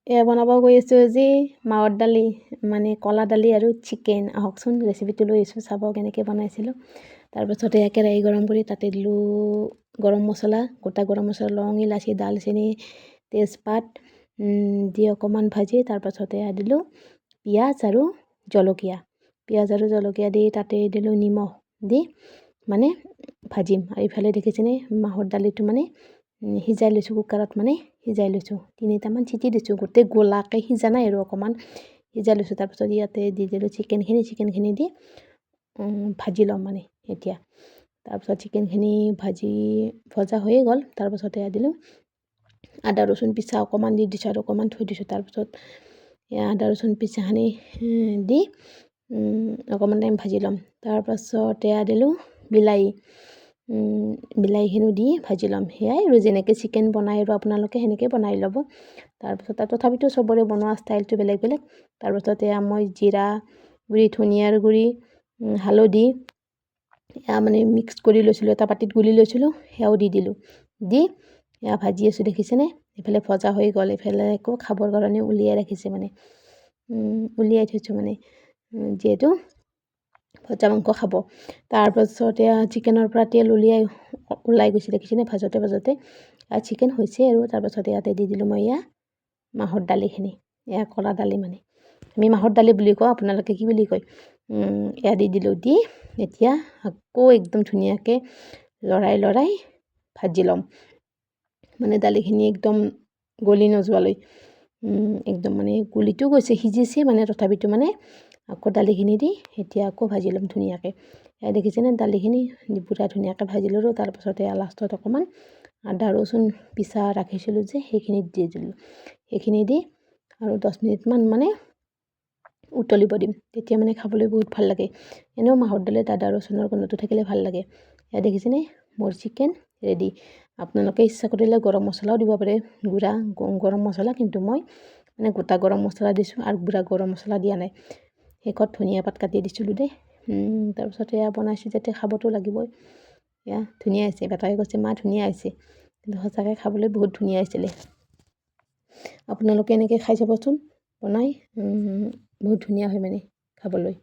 এয়া বনাব গৈ আছোঁ আজি মাহৰ দালি মানে কলা দালি আৰু চিকেন। আহকচোন ৰেচিপিটো লৈ আহিছোঁ, চাব কেনেকৈ বনাইছিলোঁ। তাৰপাছতে কেৰাহী গৰম কৰি তাতে দিলোঁ গৰম মছলা, গোটা গৰম মছলা, লং, ইলাচি, দালচেনি, তেজপাত দি অকণমান ভাজি তাৰপাছতে দিলোঁ পিঁয়াজ আৰু জলকীয়া। পিঁয়াজ আৰু জলকীয়া দি তাতে দিলোঁ নিমখ দি মানে ভাজিম। আৰু ইফালে দেখিছেনে মাহৰ দালিটো মানে সিজাই লৈছোঁ, কুকাৰত মানে সিজাই লৈছোঁ, 3টামান চিটি দিছোঁ, গোটেই গোলাকৈ সিজা নাই আৰু অকণমান সিজাই লৈছোঁ। তাৰপিছত ইয়াতে দি দিলোঁ চিকেনখিনি দি ভাজি ল'ম মানে এতিয়া। তাৰপিছত চিকেনখিনি ভজা হৈয়ে গ'ল। তাৰপাছতে দিলোঁ আদা ৰচুন পিচা অকণমান দি দিছোঁ আৰু অকণমান থৈ দিছোঁ। তাৰপিছত আদা ৰচুন পিচাখিনি দি অকণমান টাইম ভাজি ল'ম। তাৰপাছত দিলোঁ বিলাহীখিনিও দি ভাজি ল'ম। সেয়াই আৰু যেনেকৈ চিকেন বনাই আৰু আপোনালোকে সেনেকৈ বনাই ল'ব। তাৰপিছত তথাপিতো চবৰে বনোৱা ষ্টাইলটো বেলেগ বেলেগ। তাৰপাছত মই জিৰা গুড়ি, ধনিয়াৰ গুড়ি, হালধি মানে মিক্স কৰি লৈছিলোঁ, এটা বাতিত গুলি লৈছিলোঁ, সেয়াও দি দিলোঁ। দি এয়া ভাজি আছোঁ, দেখিছেনে? এইফালে ভজা হৈ গ'ল, এইফালে আকৌ খাবৰ কাৰণে উলিয়াই ৰাখিছে মানে উলিয়াই থৈছোঁ মানে যিহেতু ভজা মাংস খাব। তাৰপাছত চিকেনৰ পৰা তেল ওলাই গৈছে, দেখিছেনে? ভাজোতে চিকেন হৈছে আৰু। তাৰপাছত ইয়াতে দি দিলোঁ মই মাহৰ দালিখিনি, কলা দালি মানে আমি মাহৰ দালি বুলি কওঁ, আপোনালোকে কি বুলি কয়? দি দিলোঁ। দি এতিয়া আকৌ একদম ধুনীয়াকৈ লৰাই ভাজি ল'ম, মানে দালিখিনি একদম গলি নোযোৱালৈ। একদম মানে গুলিটো গৈছে, সিজিছে মানে, তথাপিতো মানে আকৌ দালিখিনি দি এতিয়া আকৌ ভাজি ল'ম ধুনীয়াকৈ। দেখিছেনে দালিখিনি পুৰা ধুনীয়াকৈ ভাজি ল'লোঁ। তাৰপাছতে লাষ্টত অকণমান আদা ৰচুন পিচা ৰাখিছিলোঁ যে সেইখিনি দি দিলোঁ। সেইখিনি দি আৰু 10 মিনিটমান মানে উতলিব দিম, তেতিয়া মানে খাবলৈ বহুত ভাল লাগে। এনেও মাহৰ দালিত আদা ৰচুনৰ গোন্ধটো থাকিলে ভাল লাগে। দেখিছেনে মোৰ চিকেন ৰেডি। আপোনালোকে ইচ্ছা কৰিলে গৰম মছলাও দিব পাৰে, গুড়া গৰম মছলা, কিন্তু মই মানে গোটা গৰম মছলা দিছোঁ আৰু গুড়া গৰম মছলা দিয়া নাই। শেষত ধনিয়া পাত কাটি দিছিলোঁ দেই। তাৰপিছত বনাইছোঁ যাতে খাবতো লাগিবই। ধুনীয়া হৈছে, বেটাই কৈছে মা ধুনীয়া হৈছে, কিন্তু সঁচাকৈ খাবলৈ বহুত ধুনীয়া হৈছিলে। আপোনালোকে এনেকৈ খাই চাবচোন, বনাই বহুত ধুনীয়া হয় মানে খাবলৈ।